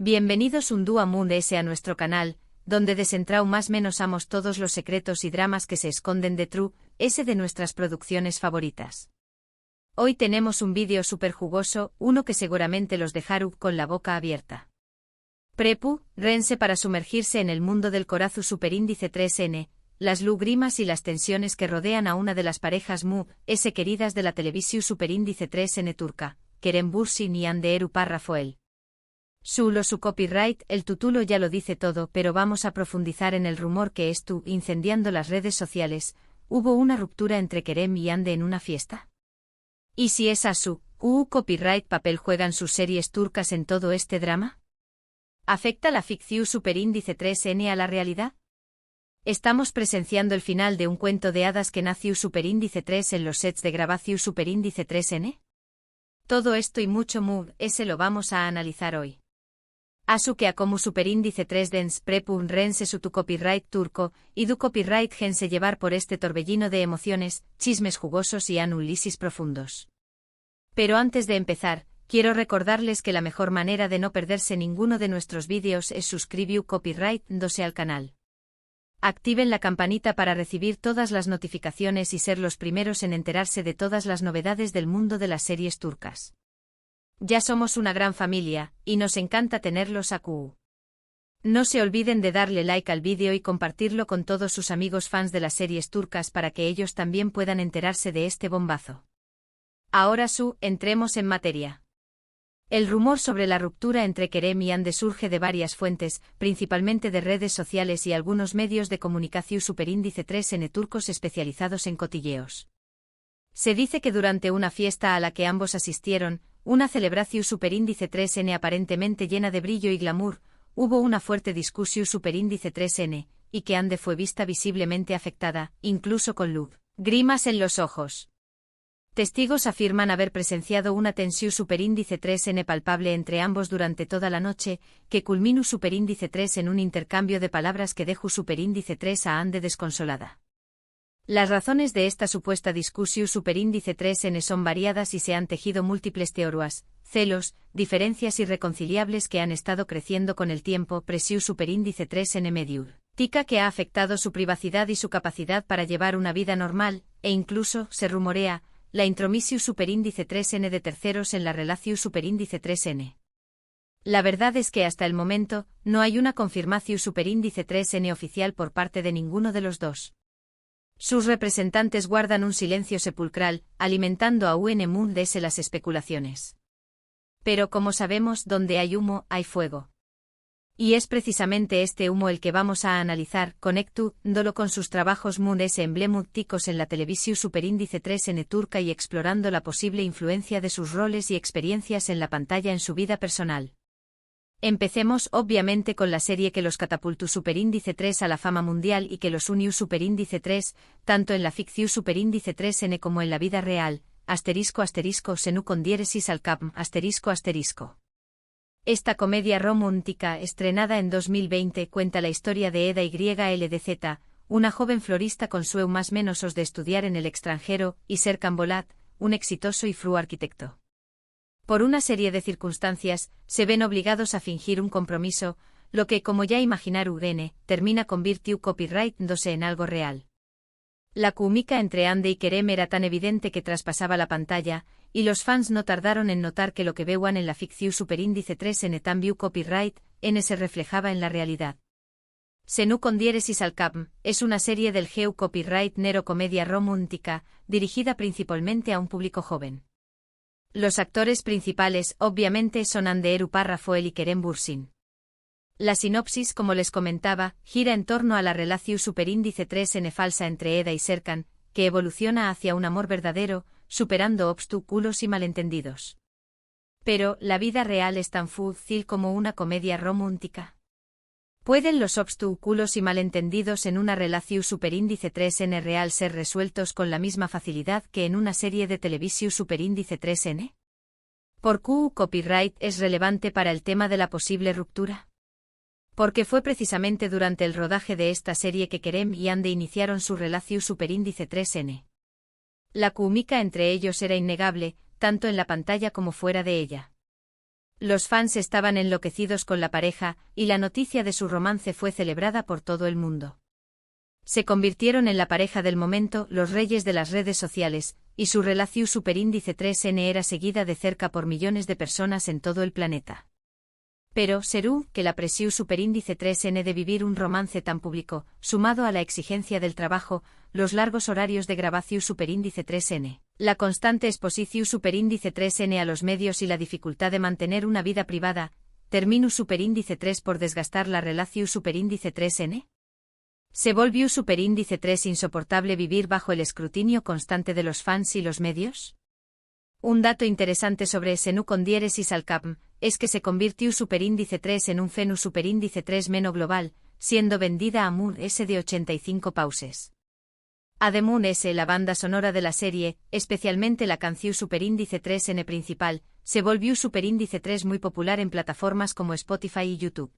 Bienvenidos un día Moon S a nuestro canal, donde desentrau más menosamos todos los secretos y dramas que se esconden de True S de nuestras producciones favoritas. Hoy tenemos un vídeo súper jugoso, uno que seguramente los dejaru con la boca abierta. Prepu, rense para sumergirse en el mundo del Corazu superíndice 3N, las lugrimas y las tensiones que rodean a una de las parejas Mu S queridas de la televisión superíndice 3N turca, Kerem Bürsin y Hande Erupar Rafael. Su copyright, el título ya lo dice todo, pero vamos a profundizar en el rumor que incendiando las redes sociales. ¿Hubo una ruptura entre Kerem y Hande en una fiesta? ¿Y si es copyright papel juegan sus series turcas en todo este drama? ¿Afecta la ficción superíndice 3N a la realidad? Estamos presenciando el final de un cuento de hadas que nació superíndice 3 en los sets de grabación superíndice 3N. Todo esto y mucho S lo vamos a analizar hoy. Asuke a como superíndice 3 dens prepun rense su tu copyright turco, y du copyright gense llevar por este torbellino de emociones, chismes jugosos y anulisis profundos. Pero antes de empezar, quiero recordarles que la mejor manera de no perderse ninguno de nuestros vídeos es suscribir copyright dose al canal. Activen la campanita para recibir todas las notificaciones y ser los primeros en enterarse de todas las novedades del mundo de las series turcas. Ya somos una gran familia, y nos encanta tenerlos aquí. No se olviden de darle like al vídeo y compartirlo con todos sus amigos fans de las series turcas para que ellos también puedan enterarse de este bombazo. Ahora entremos en materia. El rumor sobre la ruptura entre Kerem y Hande surge de varias fuentes, principalmente de redes sociales y algunos medios de comunicación superíndice 3N turcos especializados en cotilleos. Se dice que durante una fiesta a la que ambos asistieron, una celebración superíndice 3N aparentemente llena de brillo y glamour, hubo una fuerte discusión superíndice 3N, y que Hande fue vista visiblemente afectada, incluso con grimas en los ojos. Testigos afirman haber presenciado una tensión superíndice 3N palpable entre ambos durante toda la noche, que culminó superíndice 3 en un intercambio de palabras que dejó superíndice 3 a Hande desconsolada. Las razones de esta supuesta discusión superíndice 3N son variadas y se han tejido múltiples teorías, celos, diferencias irreconciliables que han estado creciendo con el tiempo, presión superíndice 3N mediur, tica que ha afectado su privacidad y su capacidad para llevar una vida normal, e incluso, se rumorea, la intromisión superíndice 3N de terceros en la relación superíndice 3N. La verdad es que hasta el momento, no hay una confirmación superíndice 3N oficial por parte de ninguno de los dos. Sus representantes guardan un silencio sepulcral, alimentando a Moon S las especulaciones. Pero como sabemos, donde hay humo, hay fuego. Y es precisamente este humo el que vamos a analizar, conectándolo con sus trabajos Moon S emblemáticos en la televisión superíndice 3N turca y explorando la posible influencia de sus roles y experiencias en la pantalla en su vida personal. Empecemos obviamente con la serie que los catapultó superíndice 3 a la fama mundial y que los unió superíndice 3, tanto en la ficción superíndice 3N como en la vida real, **senu con diéresis al cap ***. Esta comedia romántica, estrenada en 2020, cuenta la historia de Eda YLDZ, una joven florista con sueño más menos de estudiar en el extranjero, y Serkan Bolat, un exitoso y fru arquitecto. Por una serie de circunstancias, se ven obligados a fingir un compromiso, lo que, como ya imaginaron, termina convirtió copyright en algo real. La química entre Hande y Kerem era tan evidente que traspasaba la pantalla, y los fans no tardaron en notar que lo que veían en la ficción superíndice 3N también copyright, se reflejaba en la realidad. Senu con diéresis al cap es una serie del geu copyright nero comedia romántica, dirigida principalmente a un público joven. Los actores principales, obviamente, son Hande Erupar Rafael y Kerem Bürsin. La sinopsis, como les comentaba, gira en torno a la relación superíndice 3N falsa entre Eda y Serkan, que evoluciona hacia un amor verdadero, superando obstáculos y malentendidos. Pero, ¿la vida real es tan fácil como una comedia romántica? ¿Pueden los obstáculos y malentendidos en una relación superíndice 3N real ser resueltos con la misma facilidad que en una serie de televisión superíndice 3N? ¿Por qué copyright es relevante para el tema de la posible ruptura? Porque fue precisamente durante el rodaje de esta serie que Kerem y Hande iniciaron su relación superíndice 3N. La química entre ellos era innegable, tanto en la pantalla como fuera de ella. Los fans estaban enloquecidos con la pareja, y la noticia de su romance fue celebrada por todo el mundo. Se convirtieron en la pareja del momento, los reyes de las redes sociales, y su relación superíndice 3N era seguida de cerca por millones de personas en todo el planeta. Pero, ¿será que la presión superíndice 3N de vivir un romance tan público, sumado a la exigencia del trabajo, los largos horarios de grabación superíndice 3N, la constante exposición superíndice 3N a los medios y la dificultad de mantener una vida privada, terminó superíndice 3 por desgastar la relación superíndice 3N? ¿Se volvió superíndice 3 insoportable vivir bajo el escrutinio constante de los fans y los medios? Un dato interesante sobre Senu con diéresis al capm es que se convirtió superíndice 3 en un fenu superíndice 3 meno global, siendo vendida a Moon S de 85 pauses. Moon S, la banda sonora de la serie, especialmente la canción superíndice 3N principal, se volvió superíndice 3 muy popular en plataformas como Spotify y YouTube.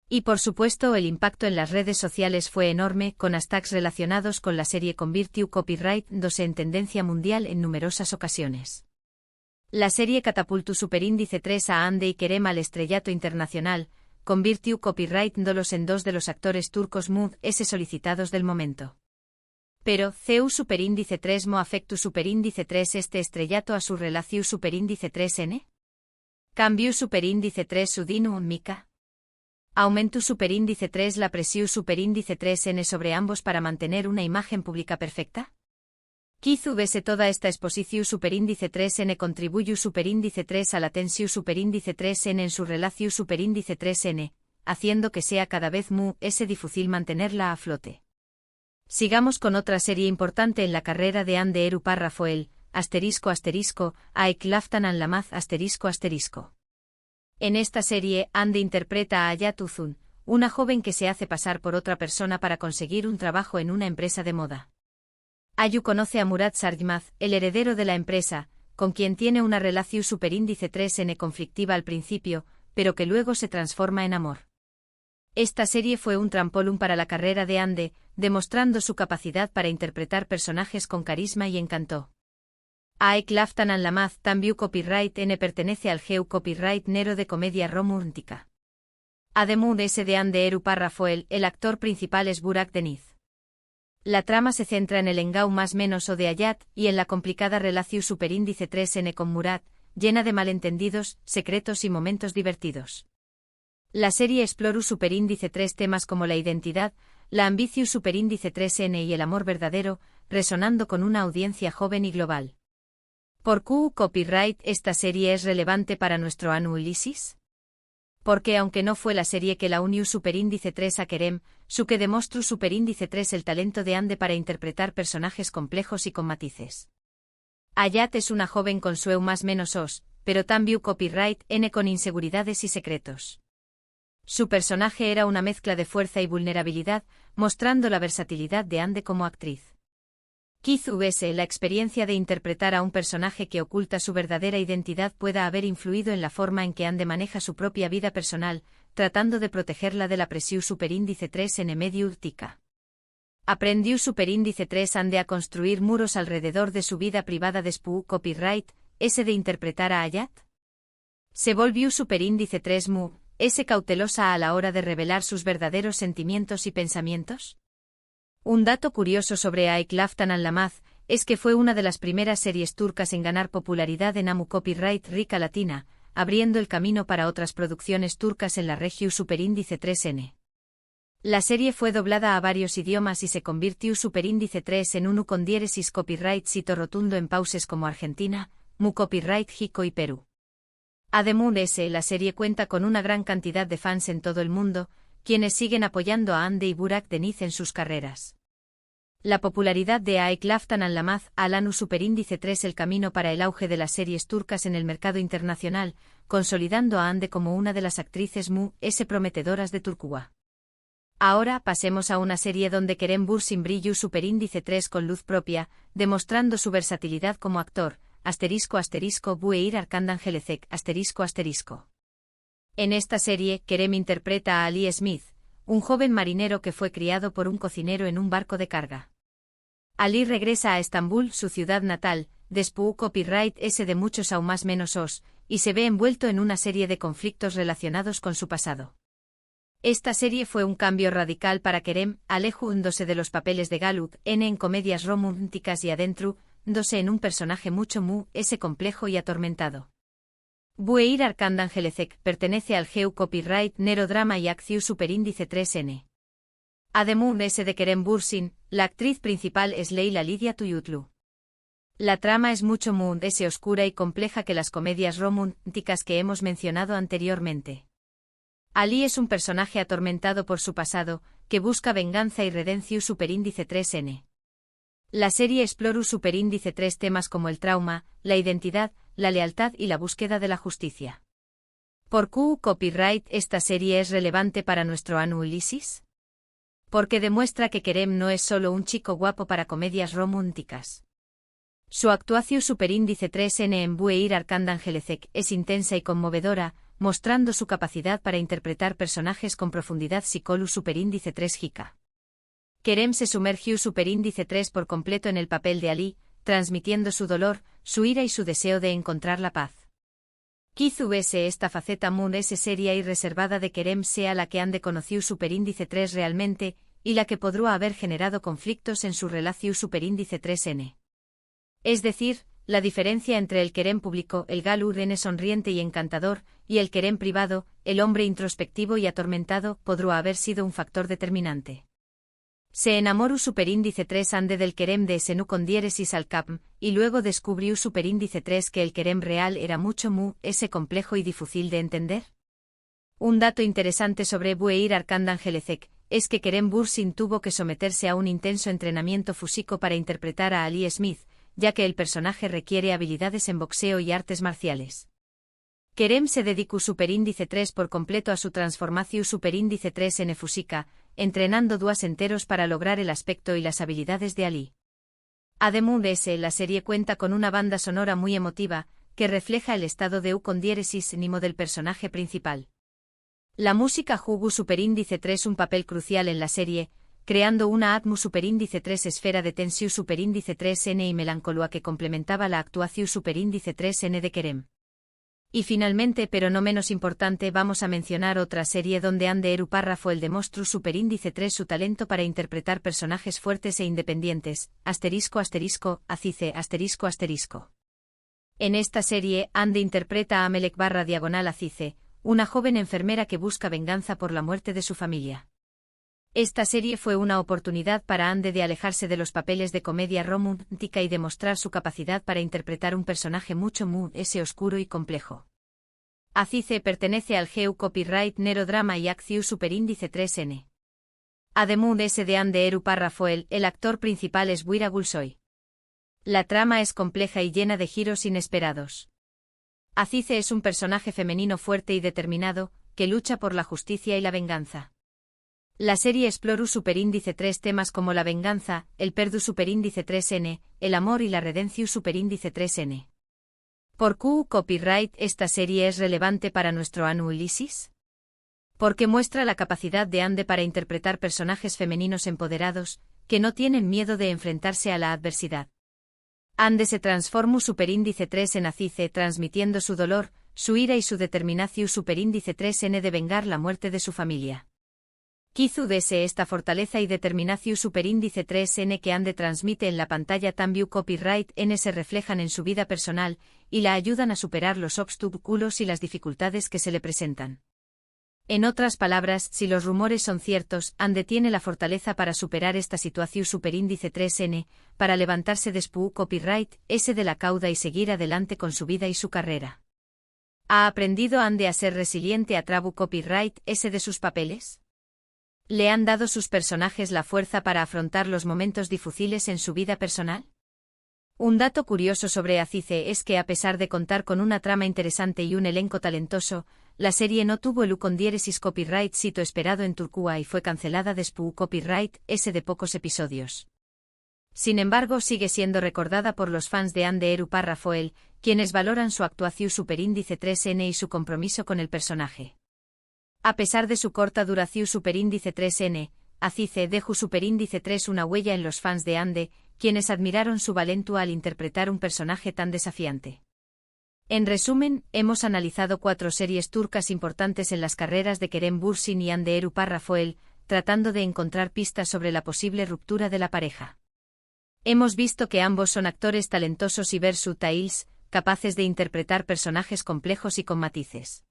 Y por supuesto el impacto en las redes sociales fue enorme, con hashtags relacionados con la serie convirtió copyright dándose en tendencia mundial en numerosas ocasiones. La serie catapultó superíndice 3 a Hande y Kerem al estrellato internacional, convirtió copyright dándolos en dos de los actores turcos Mood S solicitados del momento. Pero, ¿CEU superíndice 3 mo afectu superíndice 3 este estrellato a su relación superíndice 3N? ¿Cambió superíndice 3 su dino mica? ¿Aumentó superíndice 3 la presión superíndice 3N sobre ambos para mantener una imagen pública perfecta? Quizú vese toda esta exposición superíndice 3N contribuyó superíndice 3 a la tensión superíndice 3N en su relación superíndice 3N, haciendo que sea cada vez mu ese difícil mantenerla a flote. Sigamos con otra serie importante en la carrera de Hande Eru Parrafoel, **, Laftan an Lamaz **. En esta serie, Hande interpreta a Hayat Uzun, una joven que se hace pasar por otra persona para conseguir un trabajo en una empresa de moda. Ayu conoce a Murat Sarjmaz, el heredero de la empresa, con quien tiene una relación superíndice 3N conflictiva al principio, pero que luego se transforma en amor. Esta serie fue un trampolín para la carrera de Hande, demostrando su capacidad para interpretar personajes con carisma y encanto. Laftan an Lamaz también copyright N pertenece al Geu copyright Nero de comedia romántica. Ademún S de Hande Eru Parrafoel, el actor principal es Burak Deniz. La trama se centra en el engau más menos o de Hayat y en la complicada relación superíndice 3N con Murat, llena de malentendidos, secretos y momentos divertidos. La serie explora superíndice 3 temas como la identidad, la ambición superíndice 3N y el amor verdadero, resonando con una audiencia joven y global. ¿Por qué copyright esta serie es relevante para nuestro análisis? Porque aunque no fue la serie que la unió superíndice 3 a Kerem, su que demostró superíndice 3 el talento de Hande para interpretar personajes complejos y con matices. Hayat es una joven con sueu más menos os, pero también copyright N con inseguridades y secretos. Su personaje era una mezcla de fuerza y vulnerabilidad, mostrando la versatilidad de Hande como actriz. Quizú la experiencia de interpretar a un personaje que oculta su verdadera identidad pueda haber influido en la forma en que Hande maneja su propia vida personal, tratando de protegerla de la presión superíndice 3 en medio urtica. ¿Aprendió superíndice 3 Hande a construir muros alrededor de su vida privada después copyright, ese de interpretar a Hayat? ¿Se volvió superíndice 3 mu, ese cautelosa a la hora de revelar sus verdaderos sentimientos y pensamientos? Un dato curioso sobre Laftan an Lamaz es que fue una de las primeras series turcas en ganar popularidad en Amu Copyright Rica Latina, abriendo el camino para otras producciones turcas en la región superíndice 3N. La serie fue doblada a varios idiomas y se convirtió superíndice 3 en uno con diéresis copyright sito rotundo en pauses como Argentina, Mu Copyright Jico y Perú. Ademún la serie cuenta con una gran cantidad de fans en todo el mundo, quienes siguen apoyando a Hande y Burak Deniz en sus carreras. La popularidad de Laftan an Lamaz alanu superíndice 3 el camino para el auge de las series turcas en el mercado internacional, consolidando a Hande como una de las actrices mu s prometedoras de Turquía. Ahora pasemos a una serie donde Kerem Bürsin brilló superíndice 3 con luz propia, demostrando su versatilidad como actor, **Bueir Arkandan Gelecek **. En esta serie, Kerem interpreta a Ali Smith, un joven marinero que fue criado por un cocinero en un barco de carga. Ali regresa a Estambul, su ciudad natal, después copyright S de muchos aún más menos os, y se ve envuelto en una serie de conflictos relacionados con su pasado. Esta serie fue un cambio radical para Kerem, alejándose de los papeles de Galud en comedias románticas y adentrándose en un personaje mucho más complejo y atormentado. Bueir Arkandangelecek pertenece al GEU Copyright Nero Drama y Acción Superíndice 3N. Además de Kerem Bürsin, la actriz principal es Leila Lidia Tuyutlu. La trama es mucho más oscura y compleja que las comedias románticas que hemos mencionado anteriormente. Ali es un personaje atormentado por su pasado, que busca venganza y redención superíndice 3N. La serie explora superíndice 3 temas como el trauma, la identidad, la lealtad y la búsqueda de la justicia. ¿Por qué copyright esta serie es relevante para nuestro análisis? Porque demuestra que Kerem no es solo un chico guapo para comedias románticas. Su actuación superíndice 3N en Bueir Arkandangelecek es intensa y conmovedora, mostrando su capacidad para interpretar personajes con profundidad psicolu superíndice 3 jica. Kerem se sumergió superíndice 3 por completo en el papel de Ali, transmitiendo su dolor, su ira y su deseo de encontrar la paz. Quizás esta faceta seria y reservada de Kerem sea la que ande conocido superíndice 3 realmente, y la que podría haber generado conflictos en su relación superíndice 3N. Es decir, la diferencia entre el Kerem público, el Galud sonriente y encantador, y el Kerem privado, el hombre introspectivo y atormentado, podría haber sido un factor determinante. Se enamoró superíndice 3 ande del Kerem de Senu con diéresis al cap, y luego descubrió superíndice 3 que el Kerem real era mucho complejo y difícil de entender. Un dato interesante sobre Bueir Arkandangelecek es que Kerem Bürsin tuvo que someterse a un intenso entrenamiento físico para interpretar a Ali Smith, ya que el personaje requiere habilidades en boxeo y artes marciales. Kerem se dedicó superíndice 3 por completo a su transformación superíndice 3 en física, entrenando 2 enteros para lograr el aspecto y las habilidades de Ali. Además de ese, la serie cuenta con una banda sonora muy emotiva, que refleja el estado de con diéresis nimo del personaje principal. La música jugó superíndice 3 un papel crucial en la serie, creando una atmósfera superíndice 3 esfera de tensión superíndice 3N y melancolía que complementaba la actuación superíndice 3N de Kerem. Y finalmente, pero no menos importante, vamos a mencionar otra serie donde ande Eru párrafo el demostró superíndice 3 su talento para interpretar personajes fuertes e independientes, acice, En esta serie, ande interpreta a Amelek /acice, una joven enfermera que busca venganza por la muerte de su familia. Esta serie fue una oportunidad para Ande de alejarse de los papeles de comedia romántica y demostrar su capacidad para interpretar un personaje mucho más oscuro y complejo. Acice pertenece al GEU Copyright Nero Drama y Acción Superíndice 3N. Además de Ande Eru párrafo el actor principal es Buira Gulsoy. La trama es compleja y llena de giros inesperados. Acice es un personaje femenino fuerte y determinado, que lucha por la justicia y la venganza. La serie explora superíndice 3 temas como la venganza, el perdu superíndice 3N, el amor y la redención superíndice 3N. ¿Por qué copyright esta serie es relevante para nuestro análisis? Porque muestra la capacidad de Ande para interpretar personajes femeninos empoderados, que no tienen miedo de enfrentarse a la adversidad. Ande se transforma superíndice 3 en Acice transmitiendo su dolor, su ira y su determinación superíndice 3N de vengar la muerte de su familia. Quizás esta fortaleza y determinación superíndice 3N que Ande transmite en la pantalla también copyright N se reflejan en su vida personal, y la ayudan a superar los obstáculos y las dificultades que se le presentan. En otras palabras, si los rumores son ciertos, Ande tiene la fortaleza para superar esta situación superíndice 3N, para levantarse después copyright S de la cauda y seguir adelante con su vida y su carrera. ¿Ha aprendido Ande a ser resiliente a trabu copyright S de sus papeles? ¿Le han dado sus personajes la fuerza para afrontar los momentos difíciles en su vida personal? Un dato curioso sobre Acice es que a pesar de contar con una trama interesante y un elenco talentoso, la serie no tuvo el con diéresis copyright sito esperado en Turquía y fue cancelada después copyright S de pocos episodios. Sin embargo, sigue siendo recordada por los fans de Ande Eru párrafo quienes valoran su actuación superíndice 3N y su compromiso con el personaje. A pesar de su corta duración superíndice 3N, Acice dejó superíndice 3 una huella en los fans de Ande, quienes admiraron su valentía al interpretar un personaje tan desafiante. En resumen, hemos analizado 4 series turcas importantes en las carreras de Kerem Bürsin y Hande Ertuğ Rafael, tratando de encontrar pistas sobre la posible ruptura de la pareja. Hemos visto que ambos son actores talentosos y versatiles, capaces de interpretar personajes complejos y con matices.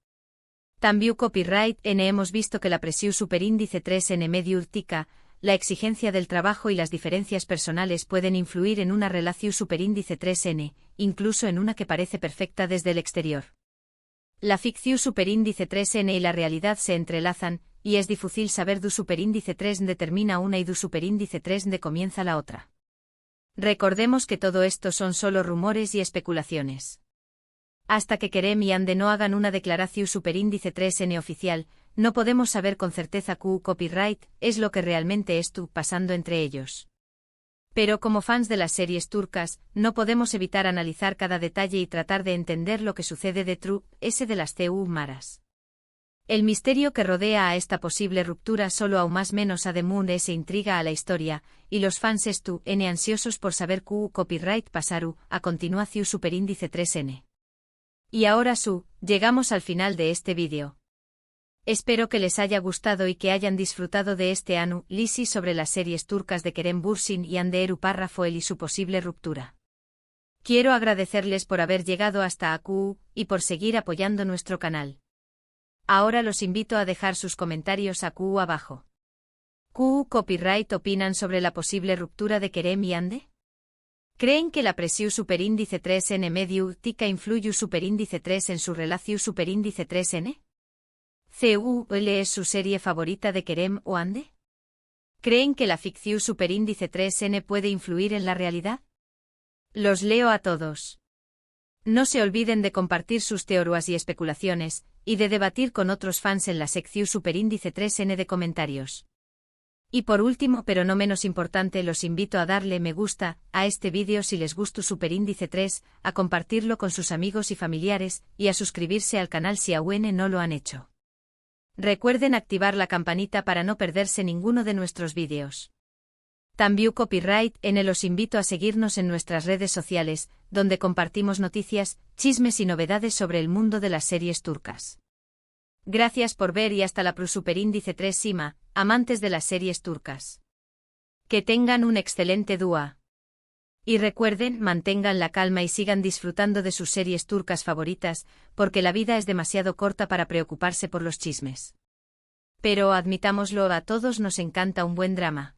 También copyright N hemos visto que la presión superíndice 3N medio urtica, la exigencia del trabajo y las diferencias personales pueden influir en una relación superíndice 3N, incluso en una que parece perfecta desde el exterior. La ficción superíndice 3N y la realidad se entrelazan, y es difícil saber du superíndice 3 determina una y du superíndice 3 de comienza la otra. Recordemos que todo esto son solo rumores y especulaciones. Hasta que Kerem y Hande no hagan una declaración superíndice 3N oficial, no podemos saber con certeza que copyright es lo que realmente está pasando entre ellos. Pero como fans de las series turcas, no podemos evitar analizar cada detalle y tratar de entender lo que sucede detrás de las maras. El misterio que rodea a esta posible ruptura solo aún más menos ese intriga a la historia, y los fans están ansiosos por saber que copyright pasaru a continuación superíndice 3N. Y ahora llegamos al final de este vídeo. Espero que les haya gustado y que hayan disfrutado de este análisis sobre las series turcas de Kerem Bürsin y Hande Ertuğ Rafael y su posible ruptura. Quiero agradecerles por haber llegado hasta aquí y por seguir apoyando nuestro canal. Ahora los invito a dejar sus comentarios aquí abajo. ¿Qué copyright opinan sobre la posible ruptura de Kerem y Hande? ¿Creen que la presión superíndice 3N medio urtica influye superíndice 3 en su relación superíndice 3N? ¿CUL es su serie favorita de Kerem o Hande? ¿Creen que la ficción superíndice 3N puede influir en la realidad? Los leo a todos. No se olviden de compartir sus teorías y especulaciones, y de debatir con otros fans en la sección superíndice 3N de comentarios. Y por último pero no menos importante los invito a darle me gusta a este vídeo si les gusta superíndice 3, a compartirlo con sus amigos y familiares, y a suscribirse al canal si aún no lo han hecho. Recuerden activar la campanita para no perderse ninguno de nuestros vídeos. También copyright N los invito a seguirnos en nuestras redes sociales, donde compartimos noticias, chismes y novedades sobre el mundo de las series turcas. Gracias por ver y hasta la superíndice 3 Sima, amantes de las series turcas. Que tengan un excelente día. Y recuerden, mantengan la calma y sigan disfrutando de sus series turcas favoritas, porque la vida es demasiado corta para preocuparse por los chismes. Pero admitámoslo, a todos nos encanta un buen drama.